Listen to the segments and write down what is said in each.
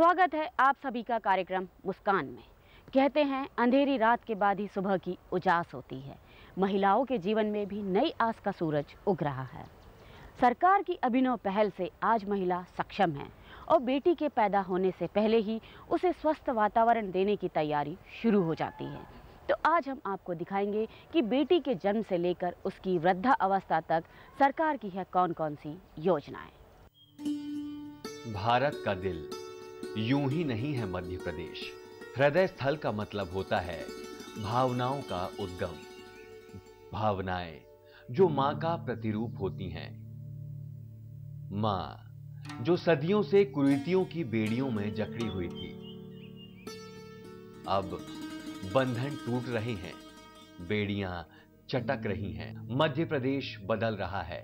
स्वागत है आप सभी का कार्यक्रम मुस्कान में। कहते हैं अंधेरी रात के बाद ही सुबह की उजास होती है। महिलाओं के जीवन में भी नई आस का सूरज उग रहा है। सरकार की अभिनव पहल से आज महिला सक्षम है और बेटी के पैदा होने से पहले ही उसे स्वस्थ वातावरण देने की तैयारी शुरू हो जाती है। तो आज हम आपको दिखाएंगे कि बेटी के जन्म से लेकर उसकी वृद्धा अवस्था तक सरकार की है कौन कौन सी योजनाएं। भारत का दिल यूं ही नहीं है मध्य प्रदेश। हृदय स्थल का मतलब होता है भावनाओं का उद्गम। भावनाएं जो मां का प्रतिरूप होती हैं। मां जो सदियों से कुरीतियों की बेड़ियों में जकड़ी हुई थी, अब बंधन टूट रहे हैं, बेड़ियां चटक रही हैं। मध्य प्रदेश बदल रहा है।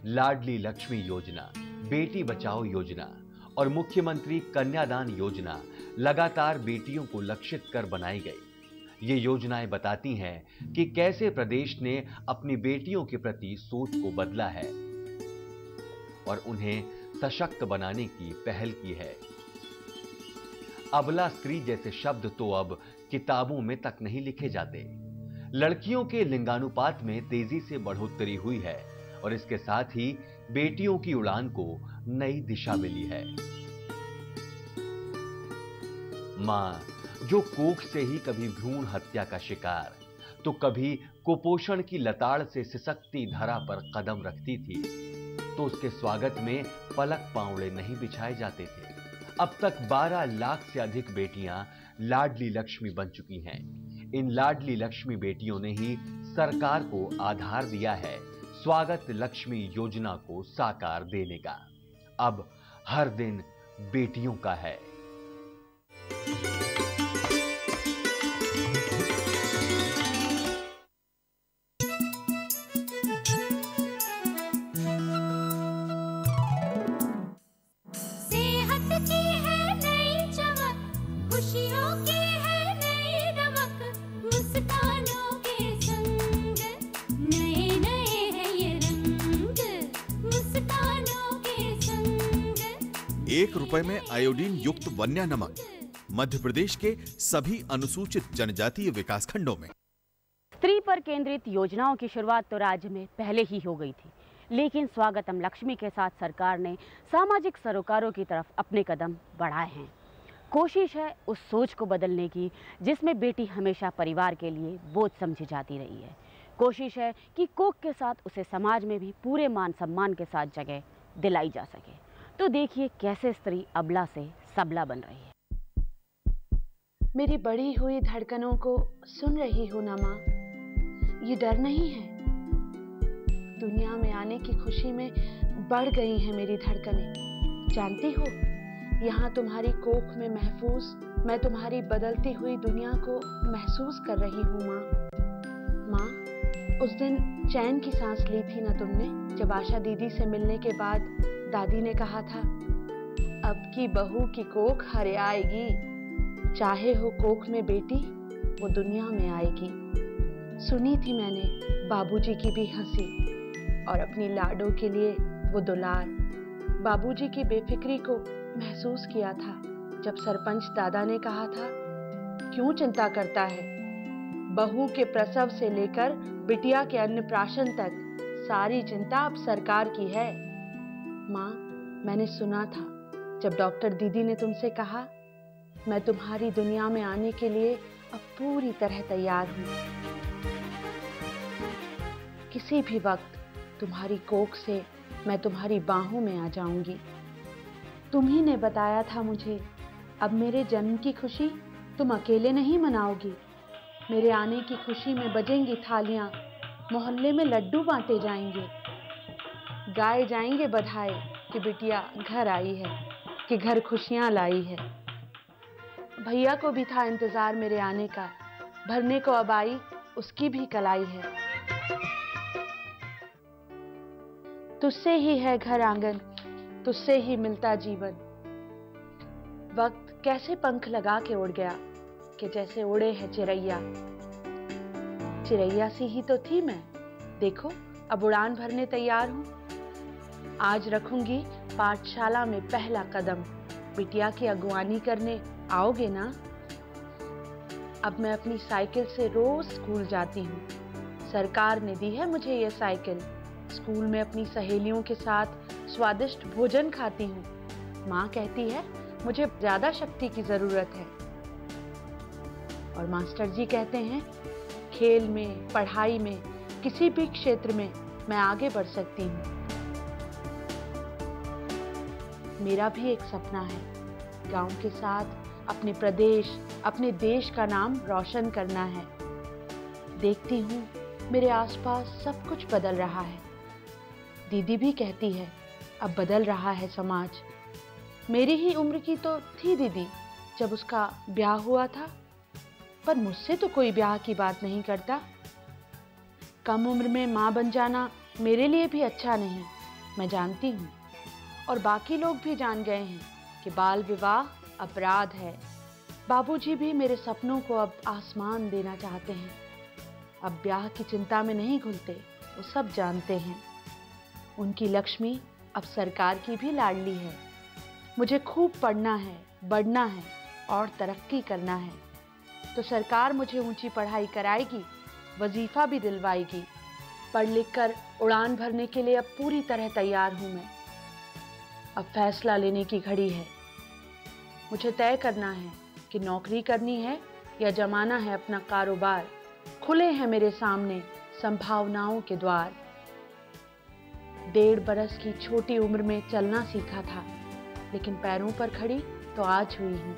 लाडली लक्ष्मी योजना, बेटी बचाओ योजना और मुख्यमंत्री कन्यादान योजना लगातार बेटियों को लक्षित कर बनाई गई। ये योजनाएं बताती हैं कि कैसे प्रदेश ने अपनी बेटियों के प्रति सोच को बदला है और उन्हें सशक्त बनाने की पहल की है। अबला स्त्री जैसे शब्द तो अब किताबों में तक नहीं लिखे जाते। लड़कियों के लिंगानुपात में तेजी से बढ़ोतरी हुई है और इसके साथ ही बेटियों की उड़ान को नई दिशा मिली है। मां जो कोख से ही कभी भ्रूण हत्या का शिकार तो कभी कुपोषण की लताड़ से सिसकती धरा पर कदम रखती थी, तो उसके स्वागत में पलक पांवड़े नहीं बिछाए जाते थे। अब तक 12 लाख से अधिक बेटियां लाडली लक्ष्मी बन चुकी हैं। इन लाडली लक्ष्मी बेटियों ने ही सरकार को आधार दिया है स्वागत लक्ष्मी योजना को साकार देने का। अब हर दिन बेटियों का है। सेहत की है नई चमक, खुशियों की है नई दमक, मुस्कानों के संग नए नए है ये रंग, मुस्कानों के संग। 1 रुपए में आयोडीन युक्त वन्या नमक मध्य प्रदेश के सभी अनुसूचित जनजातीय विकासखंडों में। स्त्री पर केंद्रित योजनाओं की शुरुआत तो राज्य में पहले ही हो गई थी, लेकिन स्वागतम लक्ष्मी के साथ सरकार ने सामाजिक सरोकारों की तरफ अपने कदम बढ़ाए हैं। कोशिश है उस सोच को बदलने की जिसमें बेटी हमेशा परिवार के लिए बोझ समझी जाती रही है। कोशिश है कि कोख के साथ उसे समाज में भी पूरे मान सम्मान के साथ जगह दिलाई जा सके। तो देखिए कैसे स्त्री अबला से सबला बन रही है। मेरी बढ़ी हुई धड़कनों को सुन रही हो ना माँ? ये डर नहीं है। दुनिया में आने की खुशी में बढ़ गई है मेरी धड़कनें। जानती हो, यहाँ तुम्हारी कोख में महफूज मैं तुम्हारी बदलती हुई दुनिया को महसूस कर रही हूँ माँ। माँ, उस दिन चैन की सांस ली थी ना तुमने, जब आशा दीदी से मिलने के बाद दादी ने कहा था, अब की बहू की कोख हरे आएगी, चाहे हो कोख में बेटी वो दुनिया में आएगी। सुनी थी मैंने बाबूजी की भी हंसी और अपनी लाडों के लिए वो दुलार। बाबूजी की बेफिक्री को महसूस किया था जब सरपंच दादा ने कहा था, क्यों चिंता करता है, बहू के प्रसव से लेकर बिटिया के अन्नप्राशन तक सारी चिंता अब सरकार की है। माँ, मैंने सुना था जब डॉक्टर दीदी ने तुमसे कहा, मैं तुम्हारी दुनिया में आने के लिए अब पूरी तरह तैयार हूँ। किसी भी वक्त तुम्हारी कोख से मैं तुम्हारी बाहों में आ जाऊंगी। तुम ही ने बताया था मुझे, अब मेरे जन्म की खुशी तुम अकेले नहीं मनाओगी। मेरे आने की खुशी में बजेंगी थालियां, मोहल्ले में लड्डू बांटे जाएंगे, गाए जाएंगे बधाई कि बिटिया घर आई है, कि घर खुशियां लाई है। भैया को भी था इंतजार मेरे आने का, भरने को अब आई उसकी भी कलाई है। तुझसे ही है घर आंगन, तुझसे ही मिलता जीवन। वक्त कैसे पंख लगा के उड़ गया कि जैसे उड़े है चिरैया। चिरैया सी ही तो थी मैं, देखो अब उड़ान भरने तैयार हूं। आज रखूंगी पाठशाला में पहला कदम, बिटिया की अगुवानी करने आओगे ना? अब मैं अपनी साइकिल से रोज स्कूल जाती हूँ। सरकार ने दी है मुझे ये साइकिल। स्कूल में अपनी सहेलियों के साथ स्वादिष्ट भोजन खाती हूँ। माँ कहती है मुझे ज्यादा शक्ति की जरूरत है। और मास्टर जी कहते हैं खेल में, पढ़ाई में, किसी भी क्षेत्र में मैं आगे बढ़ सकती हूँ। मेरा भी एक सपना है, गांव के साथ अपने प्रदेश, अपने देश का नाम रोशन करना है। देखती हूँ मेरे आसपास सब कुछ बदल रहा है। दीदी भी कहती है अब बदल रहा है समाज। मेरी ही उम्र की तो थी दीदी जब उसका ब्याह हुआ था, पर मुझसे तो कोई ब्याह की बात नहीं करता। कम उम्र में माँ बन जाना मेरे लिए भी अच्छा नहीं, मैं जानती हूँ। और बाकी लोग भी जान गए हैं कि बाल विवाह अपराध है। बाबूजी भी मेरे सपनों को अब आसमान देना चाहते हैं। अब ब्याह की चिंता में नहीं घुलते, वो सब जानते हैं। उनकी लक्ष्मी अब सरकार की भी लाडली है। मुझे खूब पढ़ना है, बढ़ना है और तरक्की करना है, तो सरकार मुझे ऊंची पढ़ाई कराएगी, वजीफा भी दिलवाएगी। पढ़ लिख कर उड़ान भरने के लिए अब पूरी तरह तैयार हूं मैं। अब फैसला लेने की घड़ी है। मुझे तय करना है कि नौकरी करनी है या जमाना है अपना कारोबार। खुले हैं मेरे सामने संभावनाओं के द्वार। 1.5 बरस की छोटी उम्र में चलना सीखा था, लेकिन पैरों पर खड़ी तो आज हुई हूँ।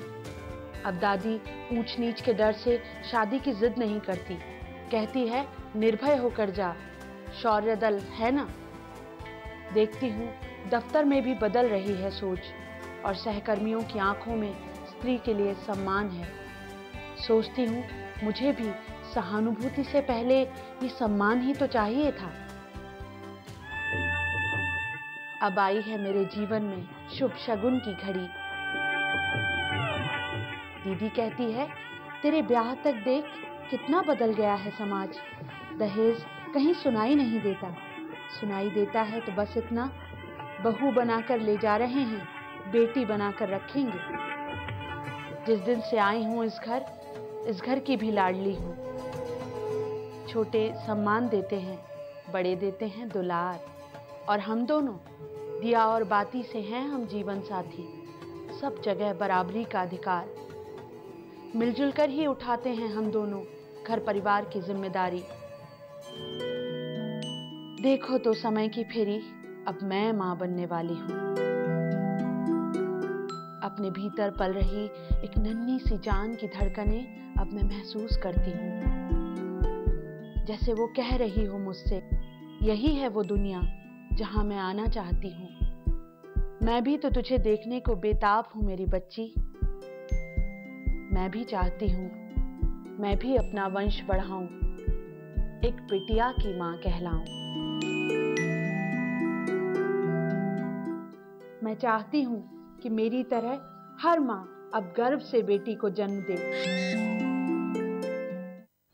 अब दादी ऊंच नीच के डर से शादी की जिद नहीं करती। कहती है निर्भय होकर जा, शौर्य दल है ना। देखती हूँ दफ्तर में भी बदल रही है सोच, और सहकर्मियों की आंखों में स्त्री के लिए सम्मान है। सोचती हूँ मुझे भी सहानुभूति से पहले ये सम्मान ही तो चाहिए था। अब आई है मेरे जीवन में शुभ शगुन की घड़ी। दीदी कहती है तेरे ब्याह तक देख कितना बदल गया है समाज। दहेज कहीं सुनाई नहीं देता, सुनाई देता है तो बस इतना, बहू बनाकर ले जा रहे हैं, बेटी बनाकर रखेंगे। जिस दिन से आई हूँ इस घर की भी लाडली हूँ। छोटे सम्मान देते हैं, बड़े देते हैं दुलार, और हम दोनों दिया और बाती से हैं हम जीवन साथी। सब जगह बराबरी का अधिकार, मिलजुल कर ही उठाते हैं हम दोनों घर परिवार की जिम्मेदारी। देखो तो समय की फेरी, अब मैं मां बनने वाली हूँ। अपने भीतर पल रही एक नन्ही सी जान की धड़कने अब मैं महसूस करती हूँ। जैसे वो कह रही हो मुझसे, यही है वो दुनिया जहां मैं आना चाहती हूँ। मैं भी तो तुझे देखने को बेताब हूँ मेरी बच्ची। मैं भी चाहती हूँ मैं भी अपना वंश बढ़ाऊं, एक बिटिया की मां कहलाऊं। मैं चाहती हूँ कि मेरी तरह हर माँ अब गर्व से बेटी को जन्म दे।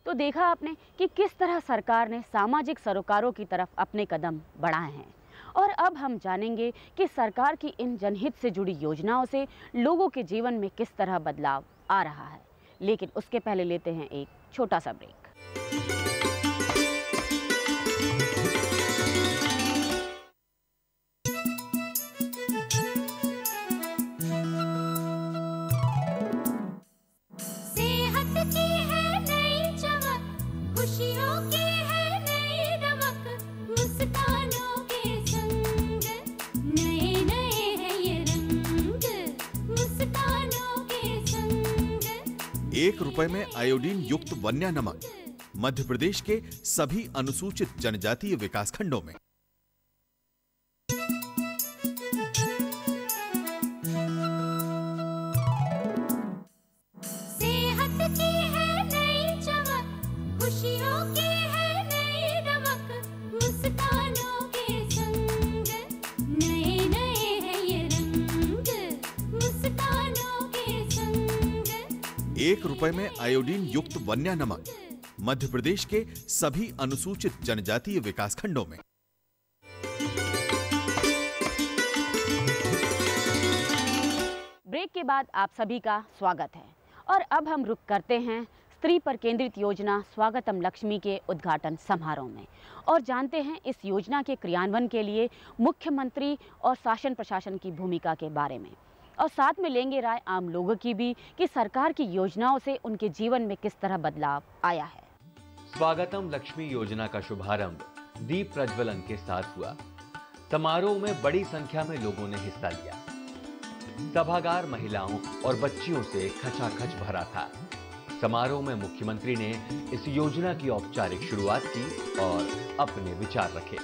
तो देखा आपने कि किस तरह सरकार ने सामाजिक सरोकारों की तरफ अपने कदम बढ़ाए हैं। और अब हम जानेंगे कि सरकार की इन जनहित से जुड़ी योजनाओं से लोगों के जीवन में किस तरह बदलाव आ रहा है। लेकिन उसके पहले लेते हैं एक छोटा सा ब्रेक। सेहत की है नई चमक, खुशियों की है नई रमक, मुस्कानों के संग नए नए है ये रंग, मुस्कानों के संग। 1 रुपए में आयोडीन युक्त वन्या नमक मध्य प्रदेश के सभी अनुसूचित जनजातीय विकासखंडों में। सेहत की है नई चमक, खुशियों की है नई रमक, मुस्कानों के संग नए नए है ये रंग, मुस्कानों के संग। 1 रुपए में आयोडीन युक्त वन्या नमक मध्य प्रदेश के सभी अनुसूचित जनजातीय विकासखंडों में। ब्रेक के बाद आप सभी का स्वागत है और अब हम रुक करते हैं स्त्री पर केंद्रित योजना स्वागतम लक्ष्मी के उद्घाटन समारोह में और जानते हैं इस योजना के क्रियान्वयन के लिए मुख्यमंत्री और शासन प्रशासन की भूमिका के बारे में और साथ में लेंगे राय आम लोगों की भी कि सरकार की योजनाओं से उनके जीवन में किस तरह बदलाव आया है। स्वागतम लक्ष्मी योजना का शुभारंभ दीप प्रज्वलन के साथ हुआ। समारोह में बड़ी संख्या में लोगों ने हिस्सा लिया। सभागार महिलाओं और बच्चियों से खचाखच भरा था। समारोह में मुख्यमंत्री ने इस योजना की औपचारिक शुरुआत की और अपने विचार रखे।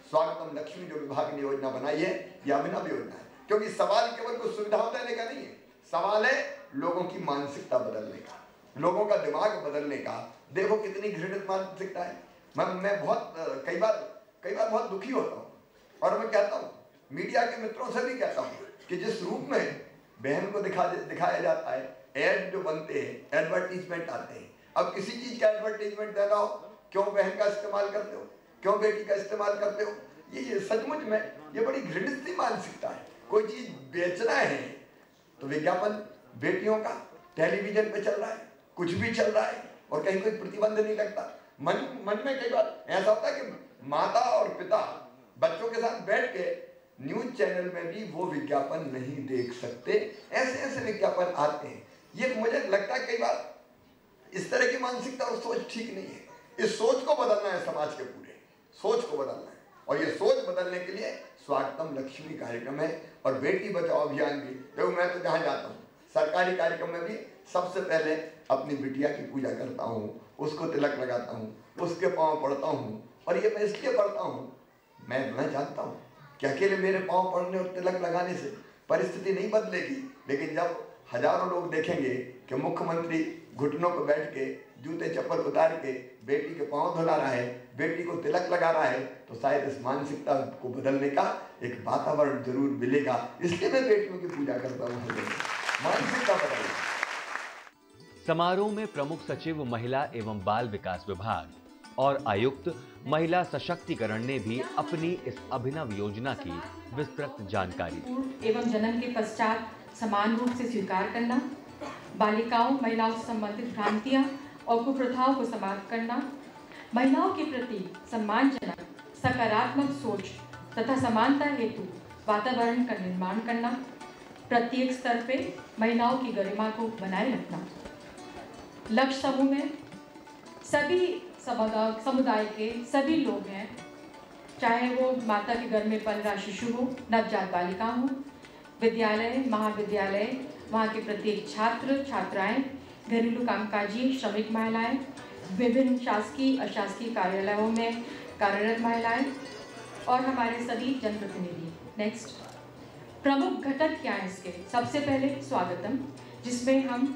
स्वागतम लक्ष्मी जो विभाग ने योजना बनाई है यह अभिनव योजना है, क्योंकि सवाल केवल कुछ सुविधाओं देने का नहीं है, सवाल है लोगों की मानसिकता बदलने का, लोगों का दिमाग बदलने का। देखो कितनी घृणित मानसिकता है। मैं बहुत कई बार बहुत दुखी होता हूँ और मैं कहता हूँ, मीडिया के मित्रों से भी कहता हूँ कि जिस रूप में बहन को दिखाया जाता है, एड जो बनते हैं, एडवर्टीजमेंट आते हैं। अब किसी चीज का एडवर्टीजमेंट देना हो, क्यों बहन का इस्तेमाल करते हो, क्यों बेटी का इस्तेमाल करते हो? ये सचमुच में ये बड़ी घृणित सी मानसिकता है। कोई चीज बेचना है तो विज्ञापन बेटियों का टेलीविजन पे चल रहा है, कुछ भी चल रहा है और कहीं कोई प्रतिबंध नहीं लगता। मन में कई बार ऐसा होता है कि माता और पिता बच्चों के साथ बैठ के न्यूज चैनल में भी वो विज्ञापन नहीं देख सकते। ऐसे विज्ञापन आते हैं। ये मुझे लगता है कई बार इस तरह की मानसिकता और सोच ठीक नहीं है। इस सोच को बदलना है, समाज के पूरे सोच को बदलना है और ये सोच बदलने के लिए स्वागतम लक्ष्मी कार्यक्रम है और बेटी बचाओ अभियान भी। देखो मैं तो जहाँ जाता हूँ सरकारी कार्यक्रम में भी सबसे पहले अपनी बिटिया की पूजा करता हूँ, उसको तिलक लगाता हूँ, उसके पाँव पड़ता हूँ। और ये मैं इसलिए पढ़ता हूँ, मैं जानता हूँ कि अकेले मेरे पाँव पड़ने और तिलक लगाने से परिस्थिति नहीं बदलेगी, लेकिन जब हजारों लोग देखेंगे कि मुख्यमंत्री घुटनों पर बैठ के जूते चप्पल उतार के बेटी के पाँव धुला रहा है, बेटी को तिलक लगा रहा है, तो शायद इस मानसिकता को बदलने का एक वातावरण जरूर मिलेगा। इसलिए मैं बेटियों की पूजा करता हूँ। मानसिकता बदलना। समारोह में प्रमुख सचिव महिला एवं बाल विकास विभाग और आयुक्त महिला सशक्तिकरण ने भी अपनी इस अभिनव योजना की विस्तृत जानकारी एवं जन्म के पश्चात समान रूप से स्वीकार करना, बालिकाओं महिलाओं से संबंधित भ्रांतियां और कुप्रथाओं को समाप्त करना, महिलाओं के प्रति सम्मानजनक सकारात्मक सोच तथा समानता हेतु वातावरण का निर्माण करना, प्रत्येक स्तर पे महिलाओं की गरिमा को बनाए रखना। लक्ष्य समूह में सभी समुदाय के सभी लोग हैं, चाहे वो माता के गर्भ में पल रहा शिशु हो, नवजात बालिका हो, विद्यालय महाविद्यालय वहाँ के प्रत्येक छात्र छात्राएं, घरेलू कामकाजी श्रमिक महिलाएं, विभिन्न शासकीय अशासकीय कार्यालयों में कार्यरत महिलाएं और हमारे सभी जनप्रतिनिधि। नेक्स्ट, प्रमुख घटक क्या है इसके? सबसे पहले स्वागतम, जिसमें हम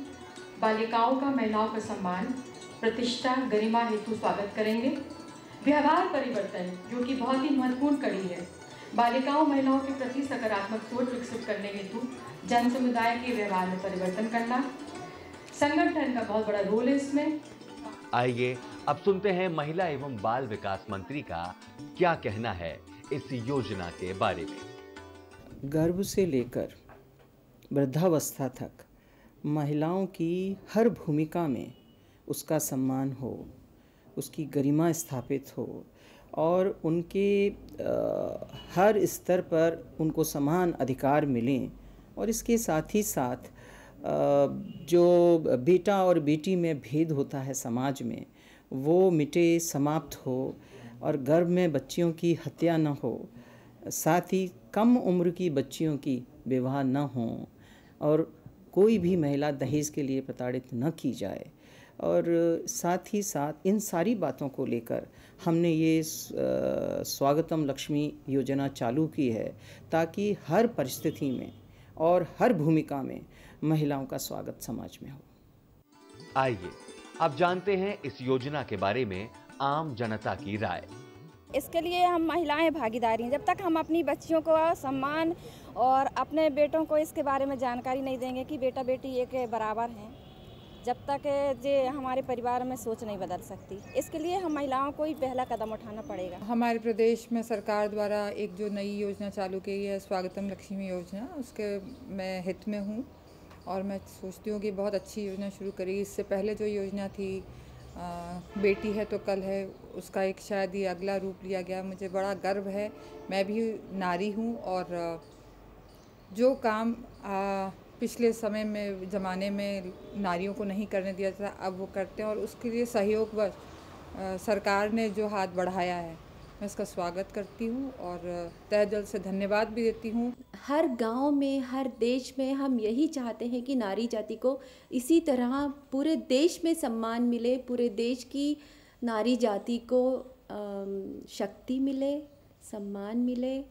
बालिकाओं का महिलाओं का सम्मान प्रतिष्ठा गरिमा हेतु स्वागत करेंगे। व्यवहार परिवर्तन जो कि बहुत ही महत्वपूर्ण कड़ी है, बालिकाओं महिलाओं के प्रति सकारात्मक सोच विकसित करने हेतु जन समुदाय के व्यवहार में परिवर्तन करना। संगठन का बहुत बड़ा रोल है इसमें। आइए अब सुनते हैं महिला एवं बाल विकास मंत्री का क्या कहना है इस योजना के बारे में। गर्भ से लेकर वृद्धावस्था तक महिलाओं की हर भूमिका में उसका सम्मान हो, उसकी गरिमा स्थापित हो और उनके हर स्तर पर उनको समान अधिकार मिलें और इसके साथ ही साथ जो बेटा और बेटी में भेद होता है समाज में वो मिटे, समाप्त हो और गर्भ में बच्चियों की हत्या न हो, साथ ही कम उम्र की बच्चियों की विवाह न हो और कोई भी महिला दहेज के लिए प्रताड़ित न की जाए। और साथ ही साथ इन सारी बातों को लेकर हमने ये स्वागतम लक्ष्मी योजना चालू की है ताकि हर परिस्थिति में और हर भूमिका में महिलाओं का स्वागत समाज में हो। आइए अब जानते हैं इस योजना के बारे में आम जनता की राय। इसके लिए हम महिलाएं भागीदारी हैं। जब तक हम अपनी बच्चियों को सम्मान और अपने बेटों को इसके बारे में जानकारी नहीं देंगे कि बेटा बेटी एक बराबर हैं, जब तक ये हमारे परिवार में सोच नहीं बदल सकती। इसके लिए हम महिलाओं को ही पहला कदम उठाना पड़ेगा। हमारे प्रदेश में सरकार द्वारा एक जो नई योजना चालू की है स्वागतम लक्ष्मी योजना, उसके मैं हित में हूँ और मैं सोचती हूँ कि बहुत अच्छी योजना शुरू करी। इससे पहले जो योजना थी बेटी है तो कल है, उसका एक शायद ये अगला रूप लिया गया। मुझे बड़ा गर्व है, मैं भी नारी हूँ और जो काम पिछले समय में ज़माने में नारियों को नहीं करने दिया था, अब वो करते हैं और उसके लिए सहयोगवश सरकार ने जो हाथ बढ़ाया है, मैं इसका स्वागत करती हूँ और तहे दिल से धन्यवाद भी देती हूँ। हर गांव में, हर देश में हम यही चाहते हैं कि नारी जाति को इसी तरह पूरे देश में सम्मान मिले, पूरे देश की नारी जाति को शक्ति मिले, सम्मान मिले,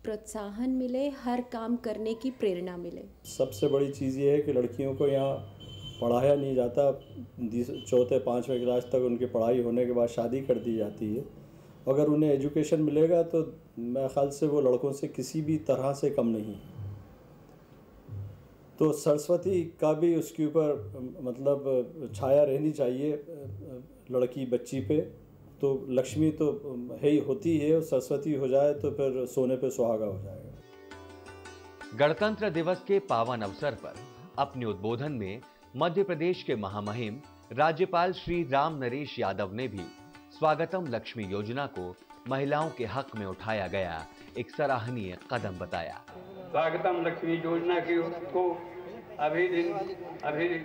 प्रोत्साहन मिले, हर काम करने की प्रेरणा मिले। सबसे बड़ी चीज़ ये है कि लड़कियों को यहाँ पढ़ाया नहीं जाता। 4थे-5वें क्लास तक उनकी पढ़ाई होने के बाद शादी कर दी जाती है। अगर उन्हें एजुकेशन मिलेगा तो मेरे ख्याल से वो लड़कों से किसी भी तरह से कम नहीं है। तो सरस्वती का भी उसके ऊपर मतलब छाया रहनी चाहिए लड़की बच्ची पे। तो लक्ष्मी तो है ही होती है, सरस्वती हो जाए तो फिर सोने पे सुहागा हो जाएगा। गणतंत्र दिवस के पावन अवसर पर अपने उद्बोधन में मध्य प्रदेश के महामहिम राज्यपाल श्री राम नरेश यादव ने भी स्वागतम लक्ष्मी योजना को महिलाओं के हक में उठाया गया एक सराहनीय कदम बताया। स्वागतम लक्ष्मी योजना को अभी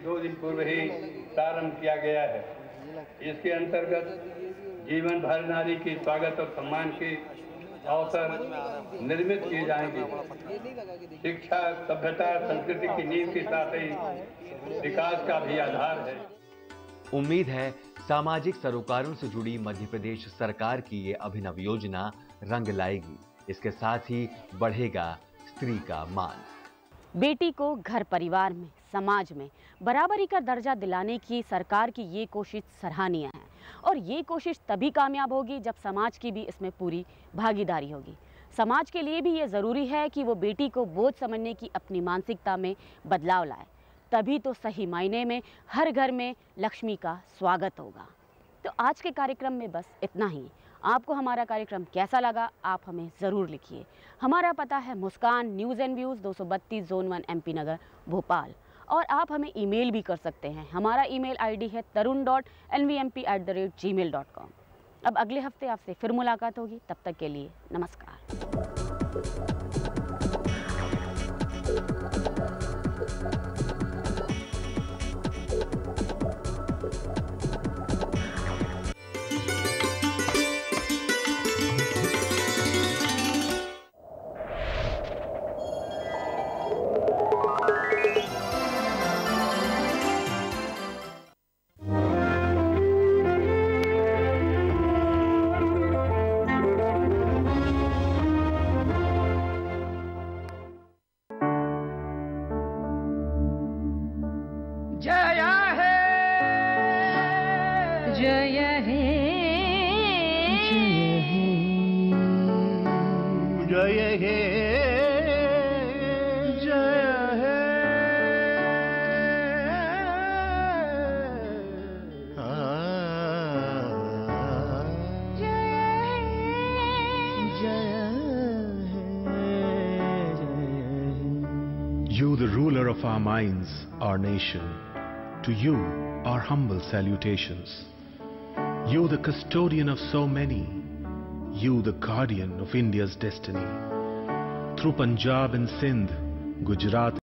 2 दिन पूर्व ही प्रारंभ किया गया है। इसके अंतर्गत जीवन भर नारी की स्वागत और सम्मान के अवसर निर्मित किए जाएंगे। शिक्षा, सभ्यता, संस्कृति की नींव के साथ ही विकास का भी आधार है। उम्मीद है सामाजिक सरोकारों से जुड़ी मध्य प्रदेश सरकार की ये अभिनव योजना रंग लाएगी। इसके साथ ही बढ़ेगा स्त्री का मान। बेटी को घर परिवार में, समाज में बराबरी का दर्जा दिलाने की सरकार की ये कोशिश सराहनीय है और ये कोशिश तभी कामयाब होगी जब समाज की भी इसमें पूरी भागीदारी होगी। समाज के लिए भी ये ज़रूरी है कि वो बेटी को बोझ समझने की अपनी मानसिकता में बदलाव लाए, तभी तो सही मायने में हर घर में लक्ष्मी का स्वागत होगा। तो आज के कार्यक्रम में बस इतना ही। आपको हमारा कार्यक्रम कैसा लगा आप हमें ज़रूर लिखिए। हमारा पता है Muskan news and views 232 zone 1 MP Nagar Bhopal. और आप हमें ईमेल भी कर सकते हैं। हमारा ईमेल आईडी है tarun.nvmp@gmail.com। अब अगले हफ्ते आपसे फिर मुलाकात होगी, तब तक के लिए नमस्कार। You, the ruler of our minds, our nation, to you our humble salutations. You, the custodian of so many, you, the guardian of India's destiny. Through Punjab and Sindh, Gujarat